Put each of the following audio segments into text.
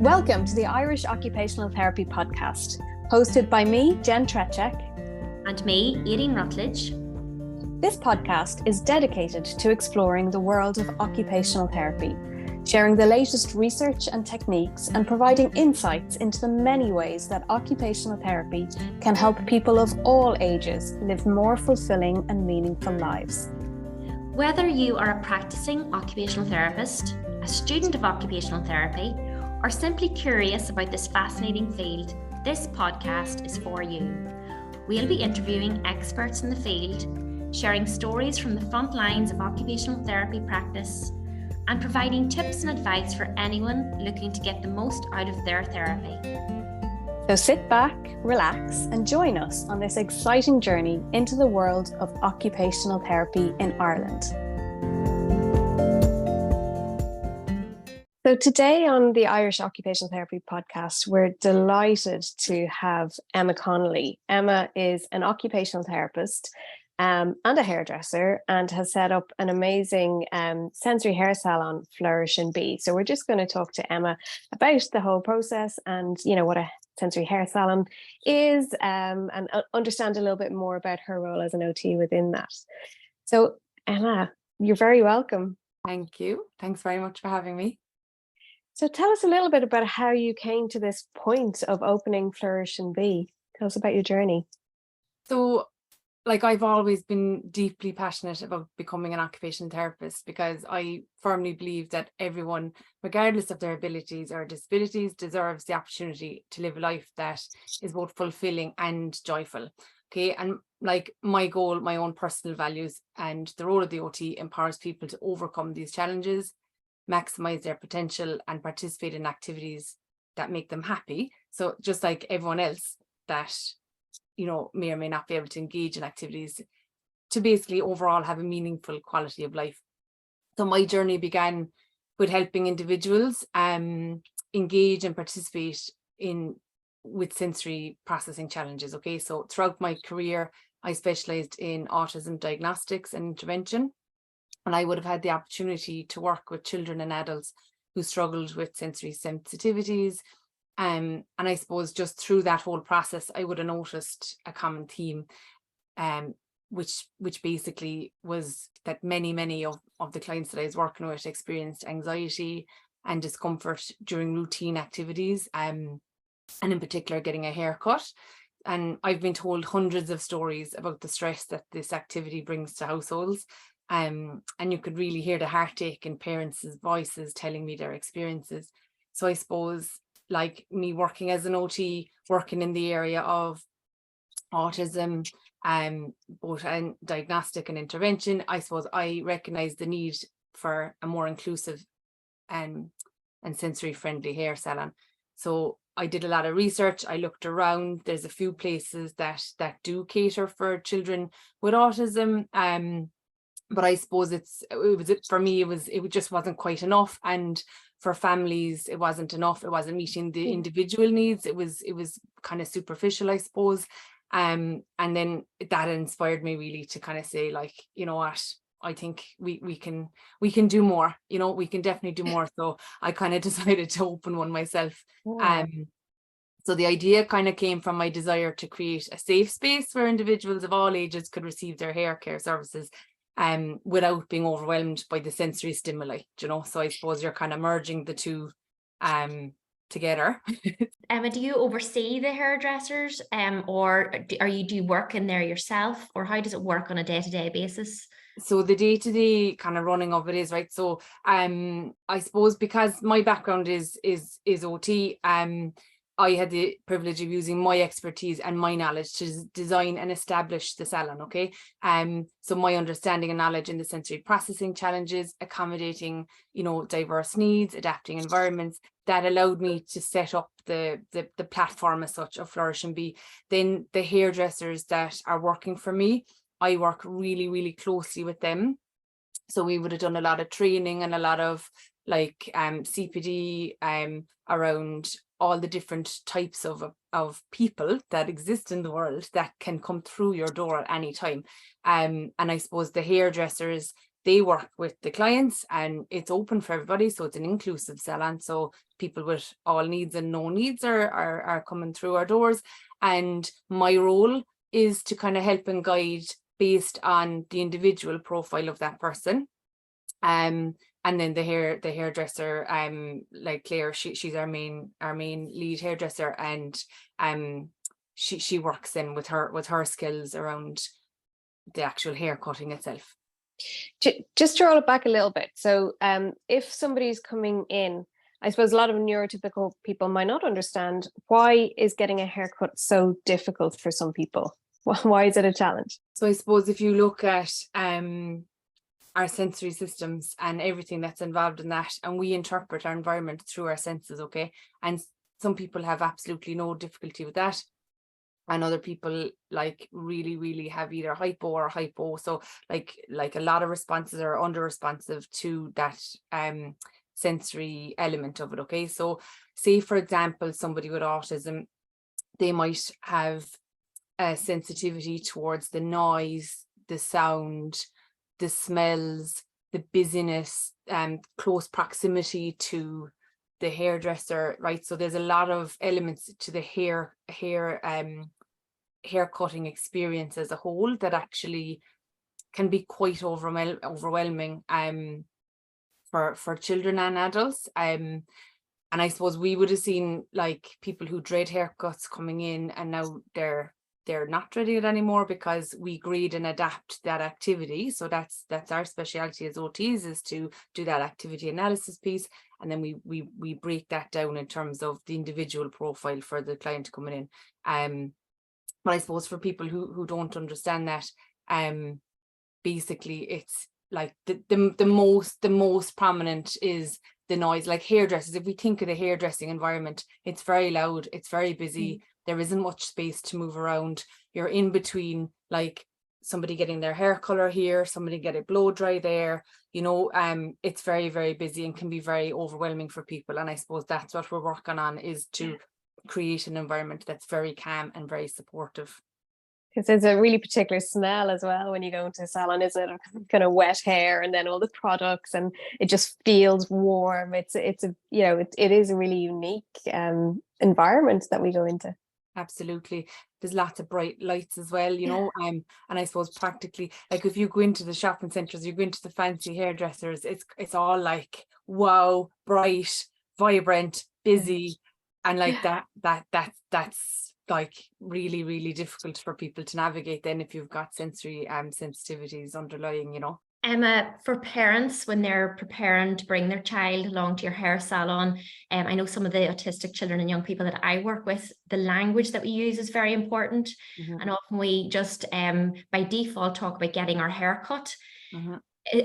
Welcome to the Irish Occupational Therapy podcast, hosted by me, Jen Trechek. And me, Irene Rutledge. This podcast is dedicated to exploring the world of occupational therapy, sharing the latest research and techniques, and providing insights into the many ways that occupational therapy can help people of all ages live more fulfilling and meaningful lives. Whether you are a practicing occupational therapist, a student of occupational therapy, or simply curious about this fascinating field, this podcast is for you. We'll be interviewing experts in the field, sharing stories from the front lines of occupational therapy practice, and providing tips and advice for anyone looking to get the most out of their therapy. So sit back, relax, and join us on this exciting journey into the world of occupational therapy in Ireland. So today on the Irish Occupational Therapy podcast, we're delighted to have Emma Connolly. Emma is an occupational therapist and a hairdresser, and has set up an amazing sensory hair salon, Flourish and Be. So we're just going to talk to Emma about the whole process and, you know, what a sensory hair salon is, and understand a little bit more about her role as an OT within that. So Emma, you're very welcome. Thank you. Thanks very much for having me. So tell us a little bit about how you came to this point of opening Flourish and Be. Tell us about your journey. So, I've always been deeply passionate about becoming an occupational therapist, because I firmly believe that everyone, regardless of their abilities or disabilities, deserves the opportunity to live a life that is both fulfilling and joyful. Okay, and my goal, my own personal values, and the role of the OT empowers people to overcome these challenges, maximize their potential, and participate in activities that make them happy. So just like everyone else that, you know, may or may not be able to engage in activities, to basically overall have a meaningful quality of life. So my journey began with helping individuals engage and participate with sensory processing challenges. Okay, so throughout my career, I specialized in autism diagnostics and intervention. And I would have had the opportunity to work with children and adults who struggled with sensory sensitivities. And I suppose just through that whole process, I would have noticed a common theme, which basically was that many of the clients that I was working with experienced anxiety and discomfort during routine activities, and in particular getting a haircut. And I've been told hundreds of stories about the stress that this activity brings to households. And you could really hear the heartache in parents' voices telling me their experiences. So I suppose, like me working as an OT, working in the area of autism, both in diagnostic and intervention, I suppose I recognise the need for a more inclusive and sensory friendly hair salon. So I did a lot of research. I looked around. There's a few places that do cater for children with autism. But I suppose it just wasn't quite enough, and for families it wasn't enough. It wasn't meeting the individual needs. It was kind of superficial, I suppose. And then that inspired me really to kind of say, like, you know what, I think we can do more. You know, we can definitely do more. So I kind of decided to open one myself. So the idea kind of came from my desire to create a safe space where individuals of all ages could receive their hair care services without being overwhelmed by the sensory stimuli, you know. So I suppose you're kind of merging the two together. Emma, do you oversee the hairdressers, or do you work in there yourself, or how does it work on a day-to-day basis? So the day-to-day kind of running of it is, right, so I suppose because my background is OT, I had the privilege of using my expertise and my knowledge to design and establish the salon. Okay, so my understanding and knowledge in the sensory processing challenges, accommodating, you know, diverse needs, adapting environments, that allowed me to set up the platform as such of Flourish and Be. Then the hairdressers that are working for me, I work really closely with them. So we would have done a lot of training and a lot of CPD around all the different types of people that exist in the world that can come through your door at any time. And I suppose the hairdressers, they work with the clients, and it's open for everybody. So it's an inclusive salon. So people with all needs and no needs are coming through our doors. And my role is to kind of help and guide based on the individual profile of that person. And then the hairdresser, like Claire, she's our main lead hairdresser, and she works in with her skills around the actual hair cutting itself. Just to roll it back a little bit. So if somebody's coming in, I suppose a lot of neurotypical people might not understand, why is getting a haircut so difficult for some people? Why is it a challenge? So I suppose if you look at our sensory systems and everything that's involved in that, and we interpret our environment through our senses, okay? And some people have absolutely no difficulty with that, and other people like really have either hypo or hypo. So like a lot of responses are under responsive to that sensory element of it, okay? So say for example, somebody with autism, they might have a sensitivity towards the noise, the sound, the smells, the busyness, close proximity to the hairdresser, right? So there's a lot of elements to the hair cutting experience as a whole that actually can be quite overwhelming for children and adults. And I suppose we would have seen like people who dread haircuts coming in, and now they're not dreading it anymore because we grade and adapt that activity. So that's our specialty as OTs, is to do that activity analysis piece, and then we break that down in terms of the individual profile for the client coming in. But I suppose for people who don't understand that, basically it's like the most prominent is the noise. Like hairdressers, if we think of the hairdressing environment, it's very loud, it's very busy. There isn't much space to move around. You're in between like somebody getting their hair color here, somebody get it blow dry there, you know. It's very busy and can be very overwhelming for people. And I suppose that's what we're working on, is to create an environment that's very calm and very supportive. Because there's a really particular smell as well when you go into a salon, isn't it? Kind of wet hair, and then all the products, and it just feels warm. It is a really unique environment that we go into. Absolutely. There's lots of bright lights as well, you know. And I suppose practically, like if you go into the shopping centres, you go into the fancy hairdressers, it's all like wow, bright, vibrant, busy, and like that's like really difficult for people to navigate then if you've got sensory sensitivities underlying, you know. Emma, for parents when they're preparing to bring their child along to your hair salon, I know some of the autistic children and young people that I work with, the language that we use is very important. And often we just by default talk about getting our hair cut.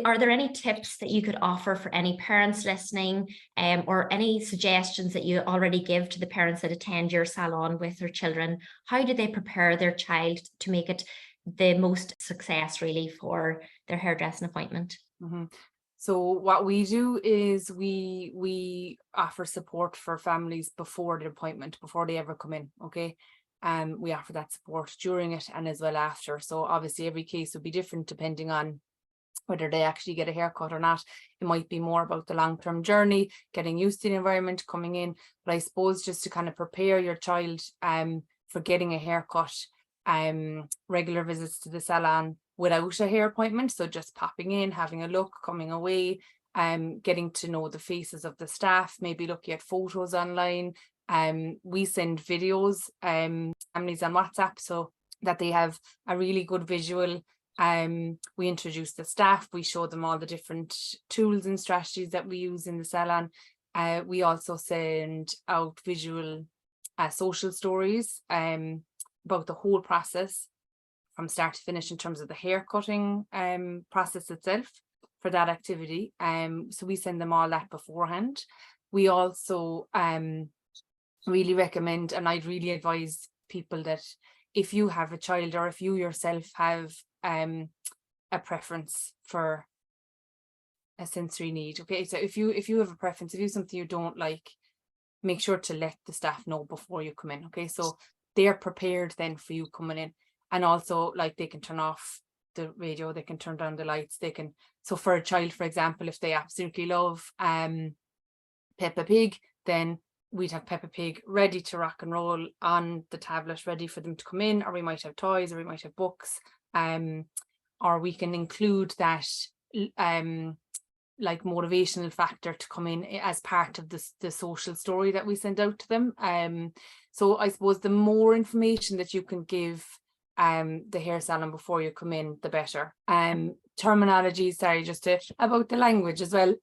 Are there any tips that you could offer for any parents listening, or any suggestions that you already give to the parents that attend your salon with their children? How do they prepare their child to make it the most success really for their hairdressing appointment? So what we do is we offer support for families before the appointment, before they ever come in, okay? We offer that support during it and as well after. So obviously every case would be different depending on whether they actually get a haircut or not. It might be more about the long-term journey, getting used to the environment, coming in. But I suppose just to kind of prepare your child for getting a haircut, regular visits to the salon without a hair appointment, so just popping in, having a look, coming away, getting to know the faces of the staff, maybe looking at photos online. We send videos, families on WhatsApp, so that they have a really good visual. We introduce the staff, we show them all the different tools and strategies that we use in the salon. We also send out visual social stories about the whole process from start to finish in terms of the hair cutting process itself for that activity. So we send them all that beforehand. We also really recommend, and I'd really advise people that if you have a child or if you yourself have a preference for a sensory need, okay, so if you have a preference, if you have something you don't like, make sure to let the staff know before you come in, okay, so they're prepared then for you coming in. And also like they can turn off the radio, they can turn down the lights, they can. So for a child, for example, if they absolutely love Peppa Pig, then we'd have Peppa Pig ready to rock and roll on the tablet, ready for them to come in, or we might have toys, or we might have books, or we can include that like motivational factor to come in as part of the social story that we send out to them. So I suppose the more information that you can give the hair salon before you come in, the better. Terminology, sorry, just about the language as well.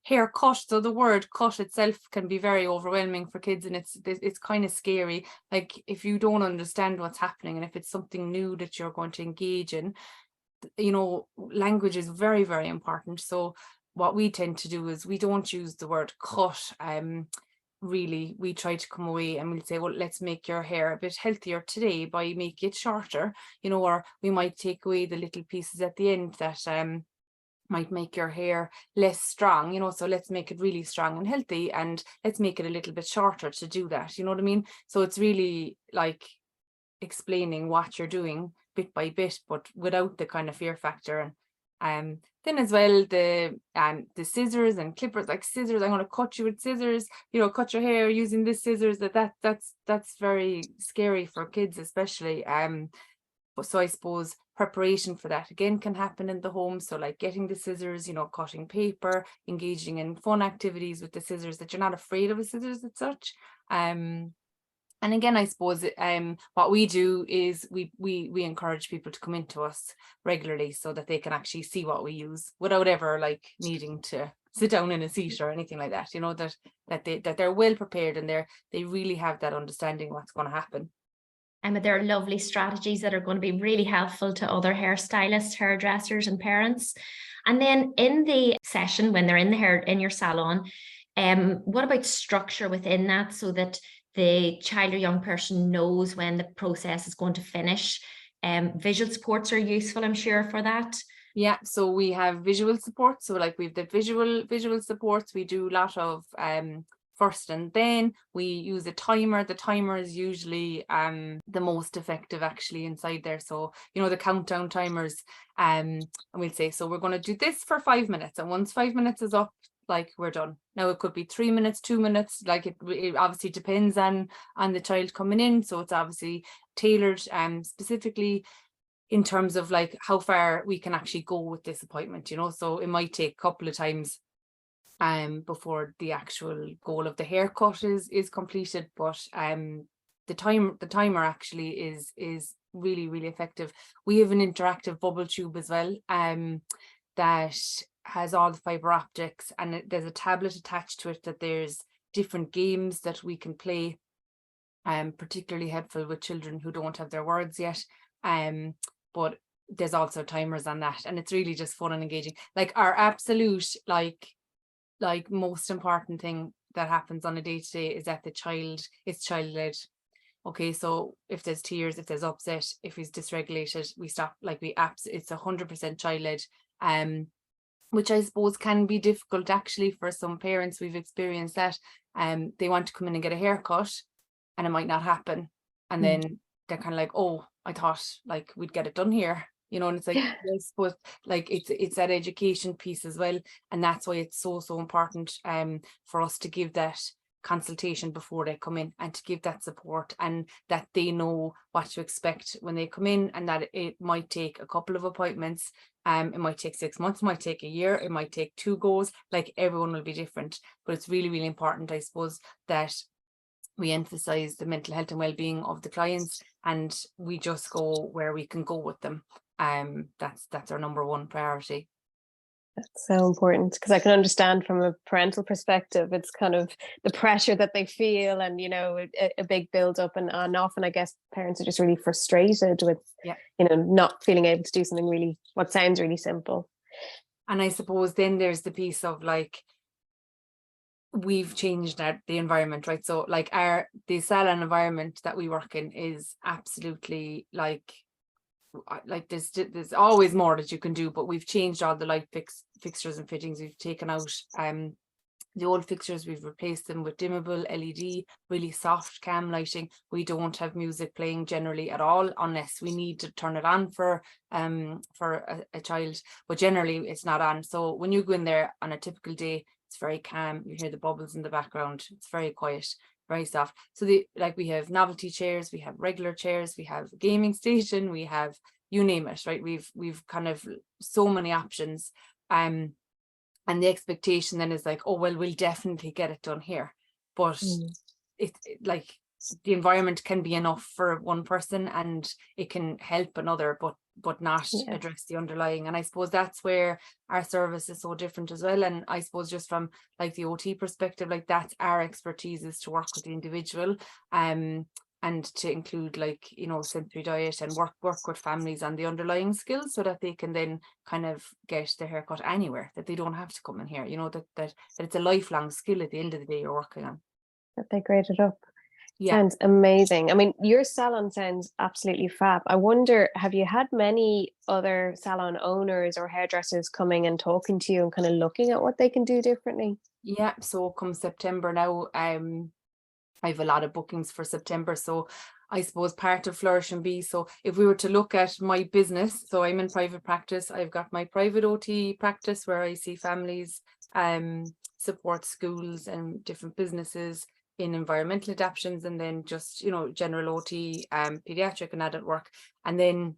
Haircut, so the word cut itself can be very overwhelming for kids, and it's kind of scary. Like if you don't understand what's happening, and if it's something new that you're going to engage in, you know, language is very, very important. So what we tend to do is we don't use the word cut. Really, we try to come away and we'll say, well, let's make your hair a bit healthier today by making it shorter, you know, or we might take away the little pieces at the end that might make your hair less strong, you know, so let's make it really strong and healthy, and let's make it a little bit shorter to do that, you know what I mean? So it's really like explaining what you're doing bit by bit, but without the kind of fear factor. And then as well, the scissors and clippers, like scissors, I'm going to cut you with scissors, you know, cut your hair using this scissors, that's very scary for kids especially. So I suppose preparation for that again can happen in the home. So like getting the scissors, you know, cutting paper, engaging in fun activities with the scissors, that you're not afraid of the scissors as such. And again, I suppose what we do is we encourage people to come into us regularly so that they can actually see what we use without ever like needing to sit down in a seat or anything like that, you know, that they're well prepared and they really have that understanding what's going to happen. And there are lovely strategies that are going to be really helpful to other hairstylists, hairdressers and parents. And then in the session, when they're in your salon, what about structure within that so that the child or young person knows when the process is going to finish? Visual supports are useful, I'm sure, for that. Yeah, so we have visual support. So like we've the visual supports. We do a lot of first, and then we use a timer. The timer is usually the most effective actually inside there. So, you know, the countdown timers, and we'll say, so we're going to do this for 5 minutes, and once 5 minutes is up, like we're done. Now it could be 3 minutes, 2 minutes, like it obviously depends on the child coming in. So it's obviously tailored specifically in terms of like how far we can actually go with this appointment, you know. So it might take a couple of times before the actual goal of the haircut is completed, but the timer actually is really, really effective. We have an interactive bubble tube as well that has all the fiber optics, and there's a tablet attached to it that there's different games that we can play, particularly helpful with children who don't have their words yet, but there's also timers on that, and it's really just fun and engaging. Like our absolute like most important thing that happens on a day-to-day is that it's child-led. Okay, so if there's tears, if there's upset, if he's dysregulated, we stop. Like it's 100% child-led, which I suppose can be difficult actually for some parents. We've experienced that they want to come in and get a haircut and it might not happen, and then they're kind of like, oh, I thought like we'd get it done here, you know. And it's like, yes, but like it's that education piece as well, and that's why it's so important for us to give that consultation before they come in, and to give that support, and that they know what to expect when they come in, and that it might take a couple of appointments, it might take 6 months, it might take a year, it might take 2 goes, like everyone will be different. But it's really, really important, I suppose, that we emphasize the mental health and well-being of the clients, and we just go where we can go with them. That's our number one priority. That's so important, because I can understand from a parental perspective, it's kind of the pressure that they feel, and, you know, a big build up, and often I guess parents are just really frustrated with, you know, not feeling able to do something really, what sounds really simple. And I suppose then there's the piece of like, we've changed the environment, right? So like the salon environment that we work in is absolutely like there's always more that you can do, but we've changed all the light fixtures and fittings. We've taken out The old fixtures, we've replaced them with dimmable LED, really soft cam lighting. We don't have music playing generally at all, unless we need to turn it on for a child, but generally it's not on. So when you go in there on a typical day, it's very calm. You hear the bubbles in the background. It's very quiet, very soft. So we have novelty chairs, we have regular chairs, we have a gaming station, we have, you name it, right? We've kind of so many options. And the expectation then is like, oh, well, we'll definitely get it done here. But it like the environment can be enough for one person and it can help another, but not address the underlying. And I suppose that's where our service is so different as well. And I suppose just from like the OT perspective, like that's our expertise, is to work with the individual, and to include, like, you know, sensory diet, and work with families on the underlying skills, so that they can then kind of get their haircut anywhere, that they don't have to come in here, you know, that it's a lifelong skill at the end of the day you're working on. That they grade it up. Yeah. Sounds amazing. I mean, your salon sounds absolutely fab. I wonder, have you had many other salon owners or hairdressers coming and talking to you and kind of looking at what they can do differently? Yeah, so come September now, I have a lot of bookings for September. So I suppose part of Flourish and Be, so if we were to look at my business, so I'm in private practice, I've got my private OT practice where I see families, support schools and different businesses in environmental adaptations, and then just, you know, general OT, pediatric and adult work. And then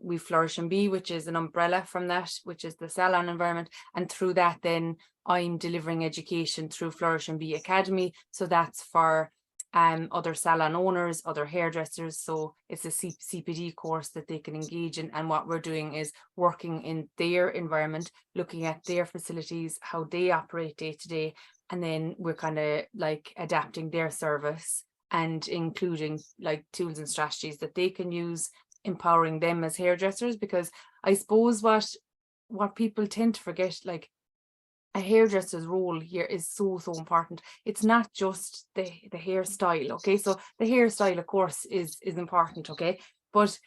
we Flourish and Be, which is an umbrella from that, which is the salon environment. And through that, then I'm delivering education through Flourish and Be Academy. So that's for other salon owners, other hairdressers. So it's a CPD course that they can engage in. And what we're doing is working in their environment, looking at their facilities, how they operate day to day. And then we're kind of like adapting their service and including like tools and strategies that they can use, empowering them as hairdressers. Because I suppose what people tend to forget, like, a hairdresser's role here is so important. It's not just the hairstyle, okay? So the hairstyle, of course, is important, okay? But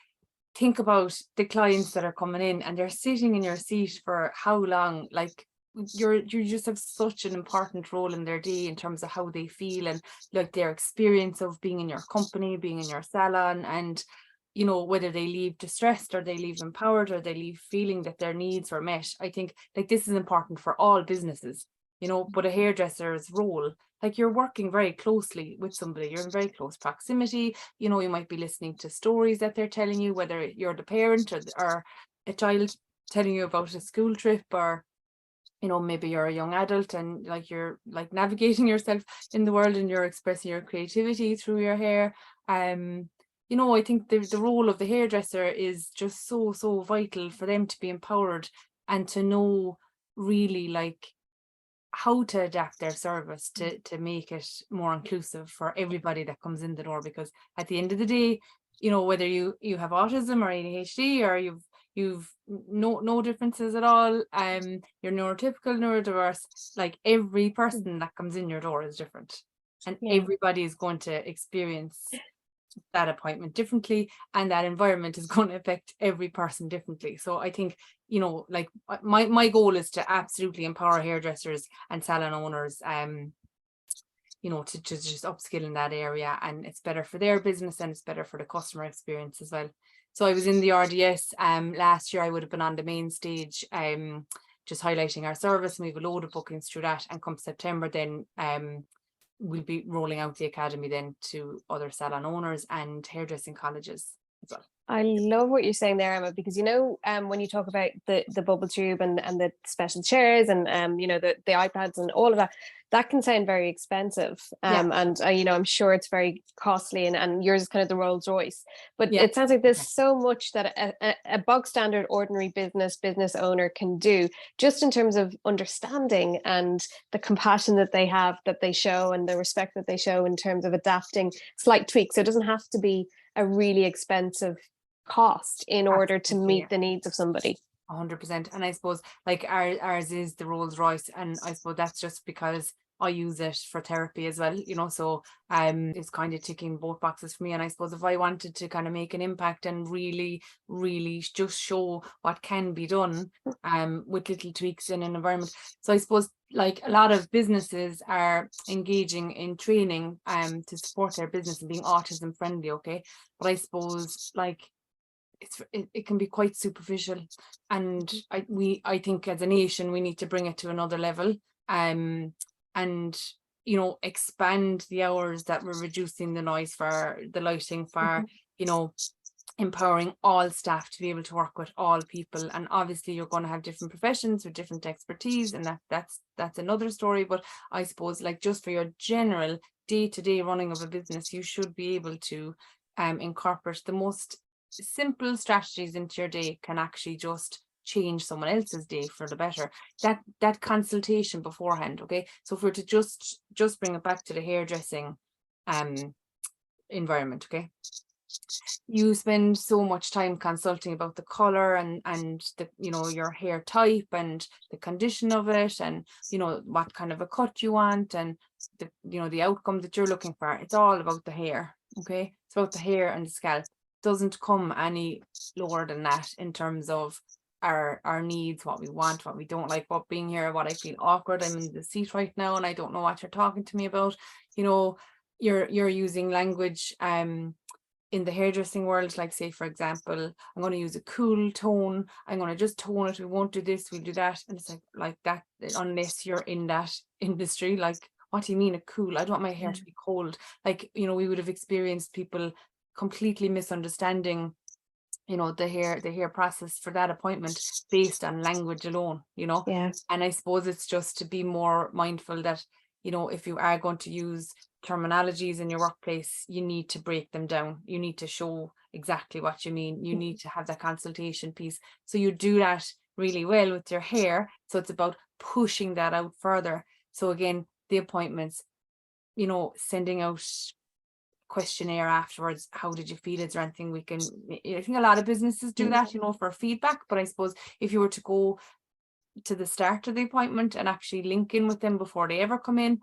think about the clients that are coming in and they're sitting in your seat for how long? Like, you just have such an important role in their day in terms of how they feel and like their experience of being in your company, being in your salon, and you know, whether they leave distressed or they leave empowered or they leave feeling that their needs were met. I think like this is important for all businesses, you know, but a hairdresser's role, like, you're working very closely with somebody, you're in very close proximity, you know, you might be listening to stories that they're telling you, whether you're the parent or a child telling you about a school trip, or you know, maybe you're a young adult and like you're like navigating yourself in the world and you're expressing your creativity through your hair. You know, I think the role of the hairdresser is just so vital for them to be empowered and to know really like how to adapt their service to make it more inclusive for everybody that comes in the door. Because at the end of the day, you know, whether you have autism or ADHD or you've no differences at all, you're neurotypical, neurodiverse, like every person that comes in your door is different, and everybody is going to experience that appointment differently, and that environment is going to affect every person differently. So I think, you know, like my goal is to absolutely empower hairdressers and salon owners, you know, to just upskill in that area, and it's better for their business and it's better for the customer experience as well. So I was in the RDS last year. I would have been on the main stage, just highlighting our service, and we have a load of bookings through that. And come September then we'll be rolling out the academy then to other salon owners and hairdressing colleges as well. I love what you're saying there, Emma, because, you know, when you talk about the bubble tube and the special chairs and, you know, the iPads and all of that, that can sound very expensive. And, you know, I'm sure it's very costly, and yours is kind of the Rolls Royce. But it sounds like there's so much that a bog standard ordinary business owner can do, just in terms of understanding and the compassion that they have, that they show, and the respect that they show in terms of adapting slight tweaks. So it doesn't have to be a really expensive cost in order to meet the needs of somebody. 100%. And I suppose like ours is the Rolls Royce, and I suppose that's just because I use it for therapy as well, you know, so it's kind of ticking both boxes for me. And I suppose if I wanted to kind of make an impact and really just show what can be done with little tweaks in an environment. So I suppose like a lot of businesses are engaging in training to support their business and being autism friendly, okay, but I suppose like it can be quite superficial, and I think as a nation we need to bring it to another level, and you know, expand the hours that we're reducing the noise for, the lighting for, you know, empowering all staff to be able to work with all people. And obviously you're going to have different professions with different expertise, and that's another story. But I suppose like just for your general day-to-day running of a business, you should be able to incorporate the most simple strategies into your day can actually just change someone else's day for the better. That consultation beforehand, okay, so if we're to just bring it back to the hairdressing environment, okay, you spend so much time consulting about the color and the, you know, your hair type and the condition of it, and you know what kind of a cut you want, and the, you know, the outcome that you're looking for. It's all about the hair, okay, it's about the hair and the scalp. Doesn't come any lower than that in terms of our needs, what we want, what we don't like about being here, what I feel awkward. I'm in the seat right now and I don't know what you're talking to me about. You know, you're using language in the hairdressing world, like say for example, I'm going to use a cool tone, I'm going to just tone it, we won't do this, we'll do that. And it's like that, unless you're in that industry, like what do you mean a cool? I don't want my hair to be cold. Like, you know, we would have experienced people completely misunderstanding, you know, the hair process for that appointment based on language alone, you know. And I suppose it's just to be more mindful that, you know, if you are going to use terminologies in your workplace, you need to break them down, you need to show exactly what you mean, you need to have that consultation piece, so you do that really well with your hair. So it's about pushing that out further. So again, the appointments, you know, sending out questionnaire afterwards, how did you feel? Is there anything we can, I think a lot of businesses do that, you know, for feedback. But I suppose if you were to go to the start of the appointment and actually link in with them before they ever come in,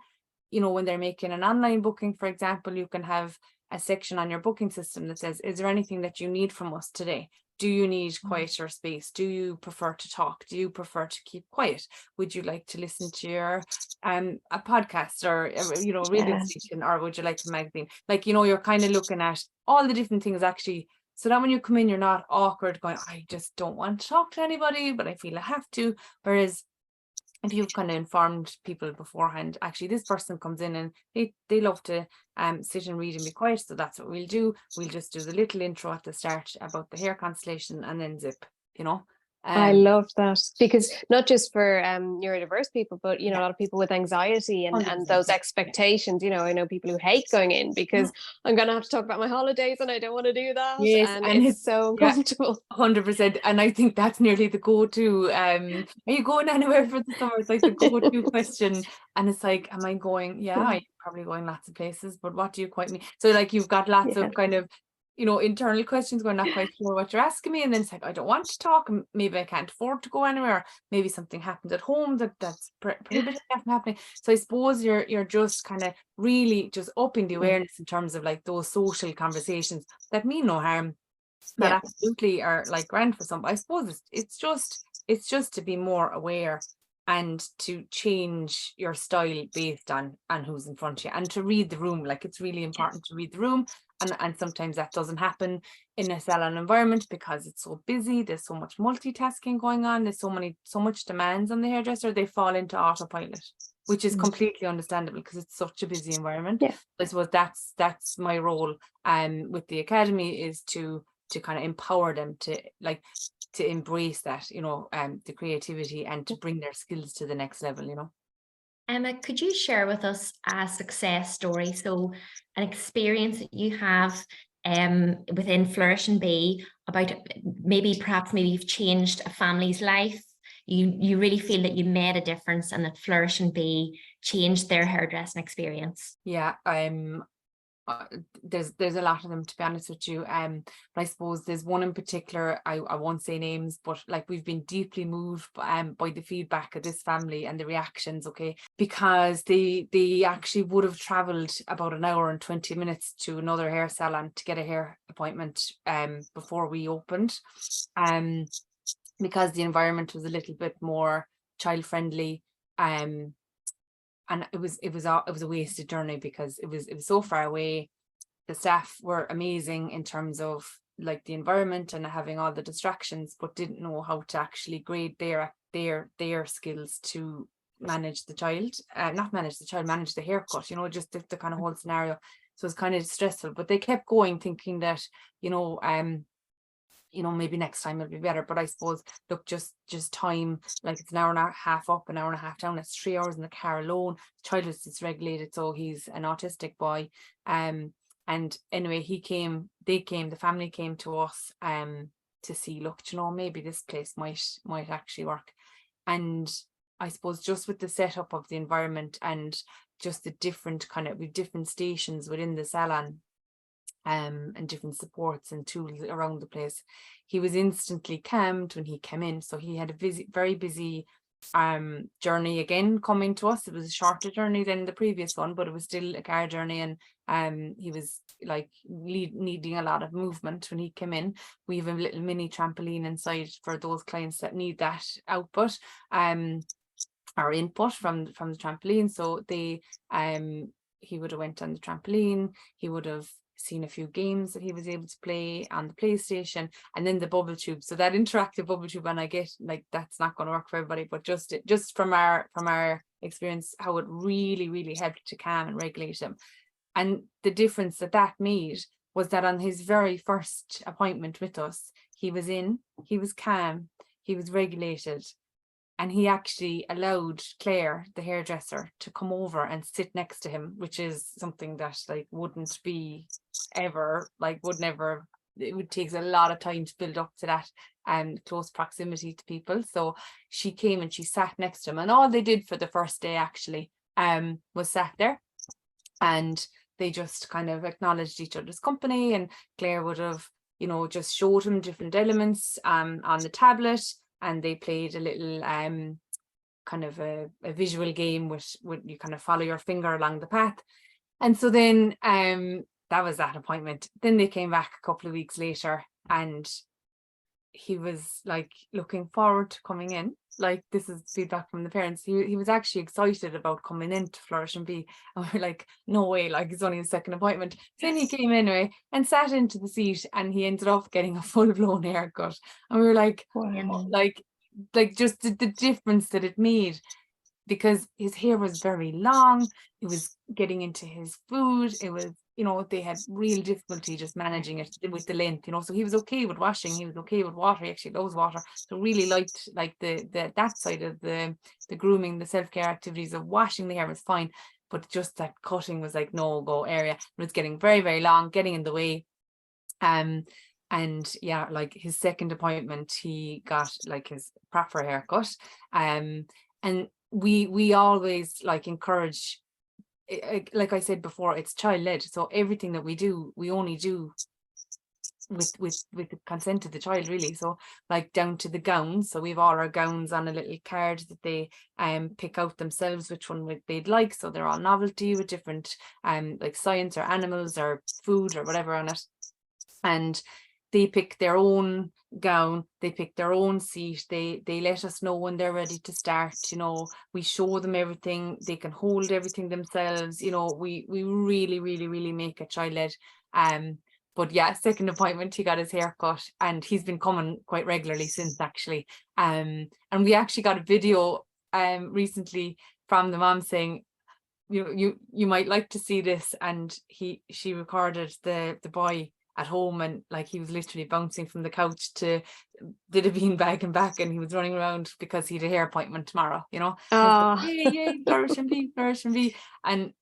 you know, when they're making an online booking, for example, you can have a section on your booking system that says, is there anything that you need from us today? Do you need quieter space? Do you prefer to talk? Do you prefer to keep quiet? Would you like to listen to your a podcast or, you know, radio station, or would you like a magazine? Like, you know, you're kind of looking at all the different things actually, so that when you come in, you're not awkward going, I just don't want to talk to anybody, but I feel I have to. Whereas if you've kind of informed people beforehand, actually this person comes in and they love to sit and read and be quiet, so that's what we'll do. We'll just do the little intro at the start about the hair constellation and then zip, you know. I love that, because not just for neurodiverse people, but you know, a lot of people with anxiety and those expectations, you know, I know people who hate going in because I'm gonna have to talk about my holidays and I don't want to do that. Yes, and it's so uncomfortable. 100%. And I think that's nearly the go-to. Are you going anywhere for the summer? It's like the go-to question. And it's like, am I going? Yeah, I'm probably going lots of places, but what do you quite mean? So like you've got lots of kind of, you know, internal questions going, not quite sure what you're asking me. And then it's like, I don't want to talk. Maybe I can't afford to go anywhere. Maybe something happened at home that's prohibited from happening. So I suppose you're just kind of really just upping the awareness in terms of like those social conversations that mean no harm, that absolutely are like grand for some. I suppose it's just to be more aware and to change your style based on who's in front of you, and to read the room. Like it's really important to read the room. And sometimes that doesn't happen in a salon environment because it's so busy. There's so much multitasking going on. There's so much demands on the hairdresser. They fall into autopilot, which is completely understandable because it's such a busy environment. I suppose that's my role with the academy, is to kind of empower them to embrace that, you know, the creativity, and to bring their skills to the next level, you know. Emma, could you share with us a success story? So an experience that you have within Flourish and Be about perhaps you've changed a family's life. You really feel that you made a difference and that Flourish and Be changed their hairdressing experience. Yeah, there's a lot of them, to be honest with you. But I suppose there's one in particular, I won't say names, but like we've been deeply moved by the feedback of this family and the reactions, okay, because they actually would have traveled about an hour and 20 minutes to another hair salon to get a hair appointment before we opened, because the environment was a little bit more child friendly, and it was a wasted journey because it was so far away. The staff were amazing in terms of like the environment and having all the distractions, but didn't know how to actually grade their skills to manage the child, manage the haircut, just the kind of whole scenario. So it's kind of stressful, but they kept going thinking that, maybe next time it'll be better. But I suppose, look, just time, like it's an hour and a half up, an hour and a half down, it's 3 hours in the car alone. The child was dysregulated, so he's an autistic boy. And anyway, the family came to us to see, look, maybe this place might actually work. And I suppose just with the setup of the environment and just the different stations within the salon, and different supports and tools around the place, he was instantly calmed when he came in. So he had a very busy journey again coming to us. It was a shorter journey than the previous one, but it was still a car journey, and he was like needing a lot of movement when he came in. We have a little mini trampoline inside for those clients that need that output or input from the trampoline. So he would have went on the trampoline, he would have seen a few games that he was able to play on the PlayStation, and then the bubble tube. So that interactive bubble tube, and I get like that's not going to work for everybody, but just from our experience, how it really helped to calm and regulate him. And the difference that made was that on his very first appointment with us, he was calm, he was regulated, and he actually allowed Claire, the hairdresser, to come over and sit next to him, which is something that wouldn't be ever, would never, it would take a lot of time to build up to that close proximity to people. So she came and she sat next to him, and all they did for the first day actually was sat there, and they just kind of acknowledged each other's company, and Claire would have, just showed him different elements on the tablet. And they played a little kind of a visual game with you kind of follow your finger along the path. And so then that was that appointment. Then they came back a couple of weeks later, and he was looking forward to coming in. This is feedback from the parents. He was actually excited about coming in to Flourish and Be, and we're like, no way, it's only his second appointment. Then he came in anyway and sat into the seat, and he ended up getting a full-blown haircut, and we were like, wow. Just the difference that it made, because his hair was very long, it was getting into his food, it was, they had real difficulty just managing it with the length, so he was okay with washing, he was okay with water, he actually loves water, so really liked that side of the grooming, the self-care activities of washing the hair was fine, but just that cutting was no-go area. It was getting very, very long, getting in the way. And yeah, his second appointment, he got his proper haircut, and we always encourage, like I said before, it's child-led, so everything that we do, we only do with the consent of the child, really. So down to the gowns, so we've all our gowns on a little card that they pick out themselves which one they'd like, so they're all novelty with different science or animals or food or whatever on it, and they pick their own gown, they pick their own seat, they let us know when they're ready to start, we show them everything, they can hold everything themselves, we really make it child-led. But yeah, second appointment, he got his hair cut, and he's been coming quite regularly since actually. And we actually got a video recently from the mom saying, you might like to see this, and she recorded the boy at home, and he was literally bouncing from the couch to the beanbag and back, and he was running around because he had a hair appointment tomorrow, yay, flourish and be, and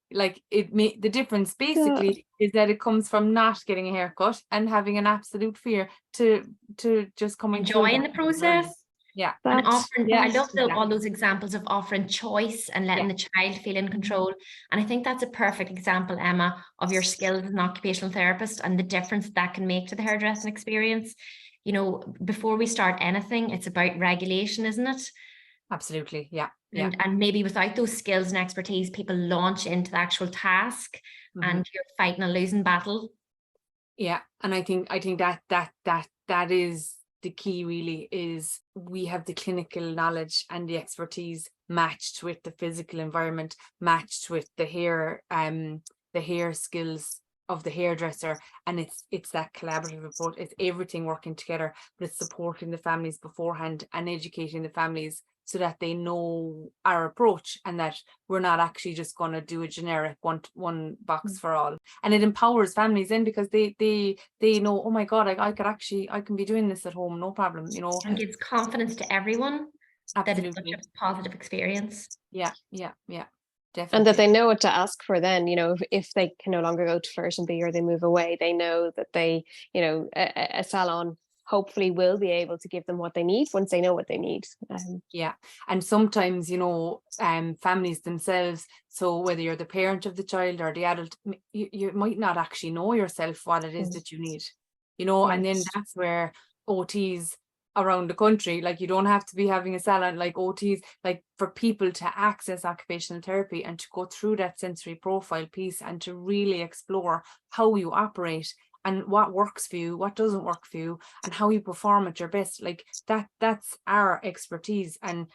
it made the difference basically is that it comes from not getting a haircut and having an absolute fear to just coming enjoying the process. Yeah. And offering, I love exactly. all those examples of offering choice and letting the child feel in control. And I think that's a perfect example, Emma, of your skills as an occupational therapist and the difference that can make to the hairdressing experience. You know, before we start anything, it's about regulation, isn't it? Absolutely. Yeah. And maybe without those skills and expertise, people launch into the actual task and you're fighting a losing battle. Yeah. And I think that is the key, really, is we have the clinical knowledge and the expertise matched with the physical environment, matched with the hair skills of the hairdresser, and it's that collaborative approach. It's everything working together, but it's supporting the families beforehand and educating the families so that they know our approach and that we're not actually just going to do a generic one box for all. And it empowers families then, because they know, oh my God, I can be doing this at home, no problem, you know. And gives confidence to everyone. Absolutely. That it's such a positive experience. Yeah. Definitely. And that they know what to ask for then, you know, if they can no longer go to Flourish and Be or they move away, they know that they, you know, a salon hopefully will be able to give them what they need once they know what they need. Yeah. And sometimes, you know, families themselves, so whether you're the parent of the child or the adult, you might not actually know yourself what it is that you need, you know. And then that's where OTs around the country, like, you don't have to be having a salon, like OTs, like, for people to access occupational therapy and to go through that sensory profile piece and to really explore how you operate and what works for you, what doesn't work for you, and how you perform at your best. Like that's our expertise. And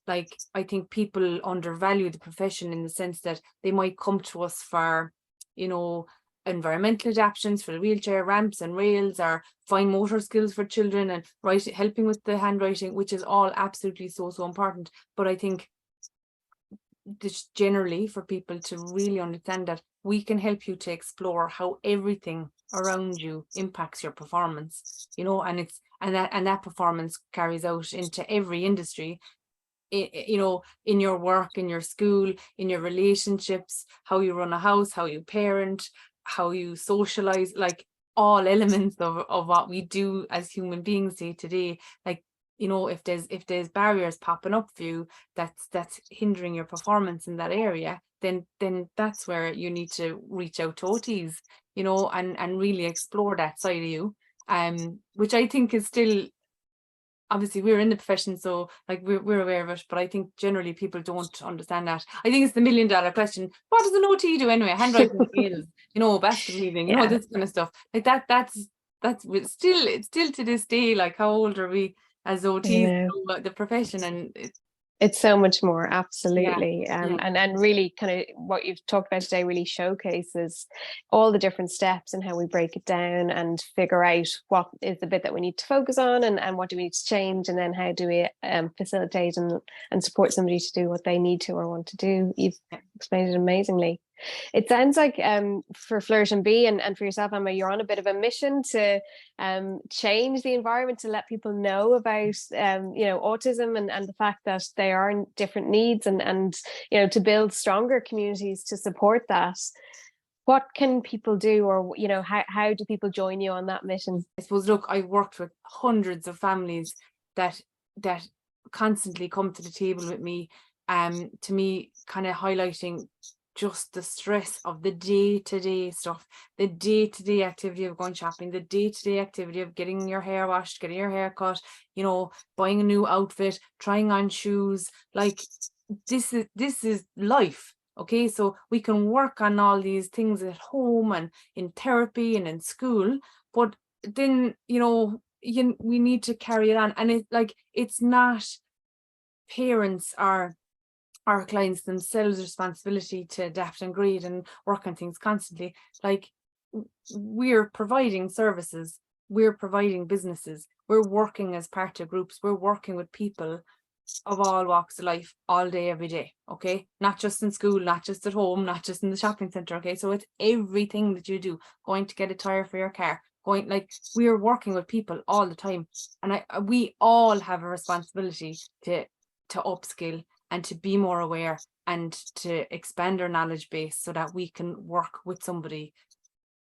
like, I think people undervalue the profession in the sense that they might come to us for, you know, environmental adaptations for the wheelchair, ramps and rails, or fine motor skills for children, and helping with the handwriting, which is all absolutely so important. But I think just generally for people to really understand that we can help you to explore how everything around you impacts your performance, you know, and that performance carries out into every industry, you know, in your work, in your school, in your relationships, how you run a house, how you parent, how you socialize, like all elements of what we do as human beings day to day. Like, you know, if there's barriers popping up for you that's hindering your performance in that area, then that's where you need to reach out to OTs, you know, and really explore that side of you, which I think is still, obviously we're in the profession, so like we're aware of it, but I think generally people don't understand that. I think it's the $1 million question: what does an OT do anyway? Handwriting skills, you know, basket weaving, you know, this kind of stuff like that. That's it's still to this day, like, how old are we as OTs, you know, about the profession? And it's so much more, absolutely. And really kind of what you've talked about today really showcases all the different steps and how we break it down and figure out what is the bit that we need to focus on and what do we need to change, and then how do we facilitate and support somebody to do what they need to or want to do. You've explained it amazingly. It sounds like for Flourish and Be and for yourself, Emma, you're on a bit of a mission to change the environment, to let people know about you know, autism and the fact that they are in different needs, and you know, to build stronger communities to support that. What can people do, or you know, how do people join you on that mission? I suppose, look, I've worked with hundreds of families that constantly come to the table with me, to me, kind of highlighting just the stress of the day-to-day stuff, the day-to-day activity of going shopping, the day-to-day activity of getting your hair washed, getting your hair cut, you know, buying a new outfit, trying on shoes. Like, this is life. Okay, so we can work on all these things at home and in therapy and in school, but then, you know, we need to carry it on. And it's not parents or our clients themselves responsibility to adapt and grade and work on things constantly. Like, we're providing services, we're providing businesses, we're working as part of groups, we're working with people of all walks of life all day, every day. Okay, not just in school, not just at home, not just in the shopping center. Okay, so it's everything that you do. Going to get a tire for your car, going, like, we're working with people all the time, and we all have a responsibility to upskill and to be more aware and to expand our knowledge base so that we can work with somebody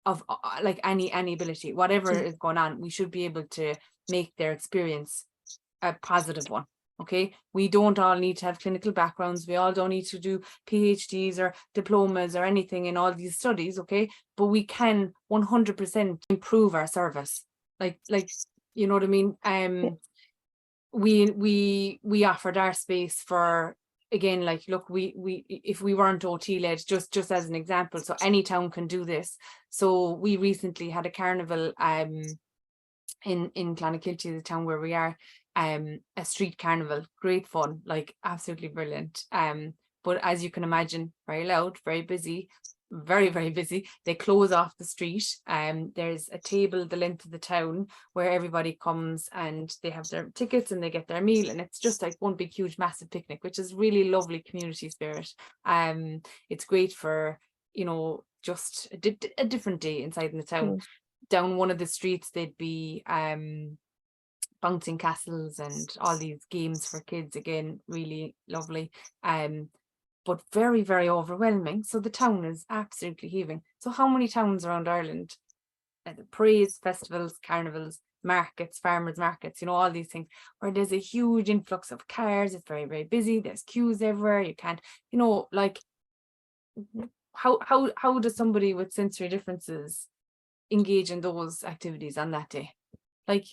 of like any ability, whatever is going on. We should be able to make their experience a positive one. Okay, we don't all need to have clinical backgrounds. We all don't need to do PhDs or diplomas or anything in all these studies. Okay, but we can 100% improve our service. Like you know what I mean? We offered our space for, again, like, look, we if we weren't OT led, just as an example, so any town can do this. So we recently had a carnival in Clonakilty, the town where we are. A street carnival, great fun, like absolutely brilliant. But as you can imagine, very loud, very busy, very, very busy. They close off the street. There's a table the length of the town where everybody comes and they have their tickets and they get their meal, and it's just like one big huge massive picnic, which is really lovely community spirit. It's great for, you know, just a different day inside in the town. Down one of the streets there'd be bouncing castles and all these games for kids, again, really lovely, but very, very overwhelming. So the town is absolutely heaving. So how many towns around Ireland, parades, festivals, carnivals, markets, farmers markets, you know, all these things where there's a huge influx of cars, it's very, very busy, there's queues everywhere, you can't, you know, like how does somebody with sensory differences engage in those activities on that day? Like,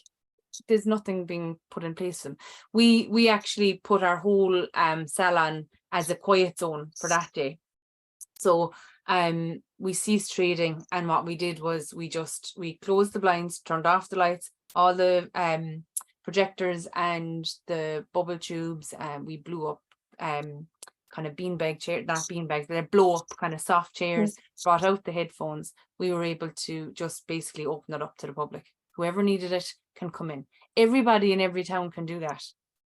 there's nothing being put in place for them. We actually put our whole salon as a quiet zone for that day. So we ceased trading, and what we did was we closed the blinds, turned off the lights, all the projectors and the bubble tubes, and we blew up kind of beanbag chair, not beanbags, they're blow up kind of soft chairs, brought out the headphones. We were able to just basically open it up to the public. Whoever needed it can come in. Everybody in every town can do that.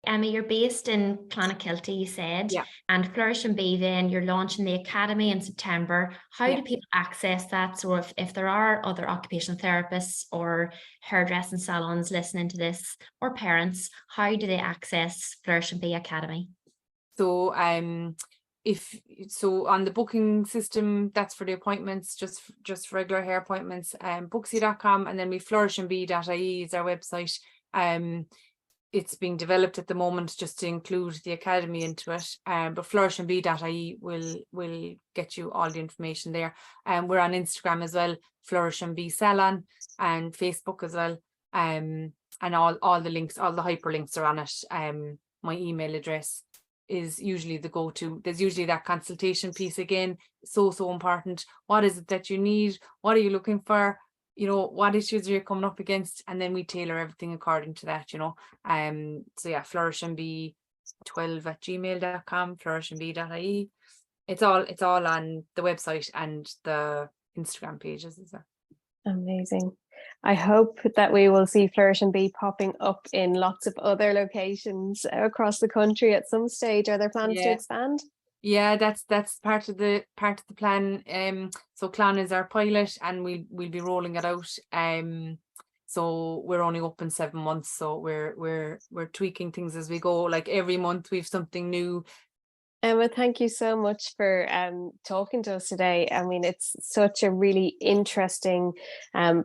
Emma, you're based in Clonakilty, you said, yeah. And Flourish and Be, then you're launching the Academy in September. How do people access that? So if there are other occupational therapists or hairdressing salons listening to this, or parents, how do they access Flourish and Be Academy? So on the booking system, that's for the appointments, just regular hair appointments, booksy.com, and then we flourishandbe.ie is our website. It's being developed at the moment just to include the academy into it, but flourishandbe.ie will get you all the information there. We're on Instagram as well, Flourish and Be Salon, and Facebook as well, and all the links, all the hyperlinks are on it. My email address is usually the go-to. There's usually that consultation piece again, so important. What is it that you need? What are you looking for? You know, what issues are you coming up against? And then we tailor everything according to that, you know. So yeah, flourishandbe12@gmail.com, flourishandbe.ie. It's all on the website and the Instagram pages as well. Amazing. I hope that we will see Flourish and Be popping up in lots of other locations across the country at some stage. Are there plans to expand? Yeah, that's part of the plan. So Clon is our pilot, and we'll be rolling it out. So we're only open 7 months, so we're tweaking things as we go. Like every month we've something new. Emma, thank you so much for talking to us today. I mean, it's such a really interesting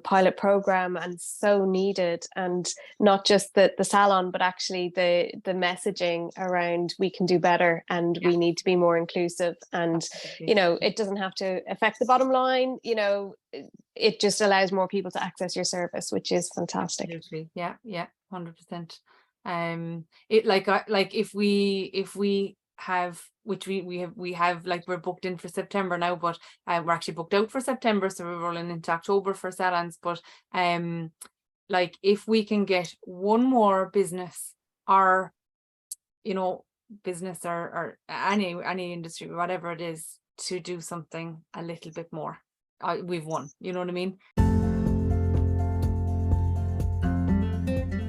pilot program and so needed, and not just the salon, but actually the messaging around we can do better and we need to be more inclusive. And, you know, it doesn't have to affect the bottom line, you know, it just allows more people to access your service, which is fantastic. Absolutely. Yeah, 100%. It like if we have, which we have, like, we're booked in for September now, but we're actually booked out for September, so we're rolling into October for salons. But like, if we can get one more business, or, you know, business or any industry, whatever it is, to do something a little bit more, we've won. You know what I mean?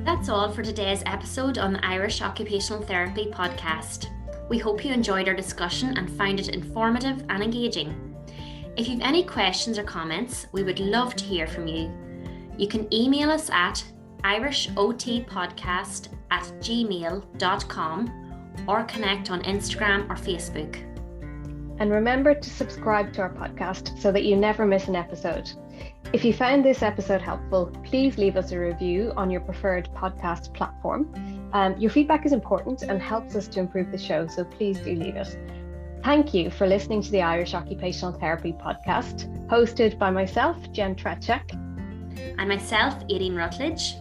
That's all for today's episode on the Irish Occupational Therapy podcast. We hope you enjoyed our discussion and found it informative and engaging. If you've any questions or comments, we would love to hear from you. You can email us at irishotpodcast@gmail.com or connect on Instagram or Facebook. And remember to subscribe to our podcast so that you never miss an episode. If you found this episode helpful, please leave us a review on your preferred podcast platform. Your feedback is important and helps us to improve the show, so please do leave it. Thank you for listening to the Irish Occupational Therapy podcast, hosted by myself, Jen Trachek. And myself, Aileen Rutledge.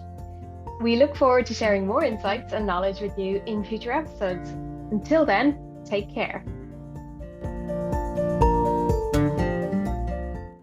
We look forward to sharing more insights and knowledge with you in future episodes. Until then, take care.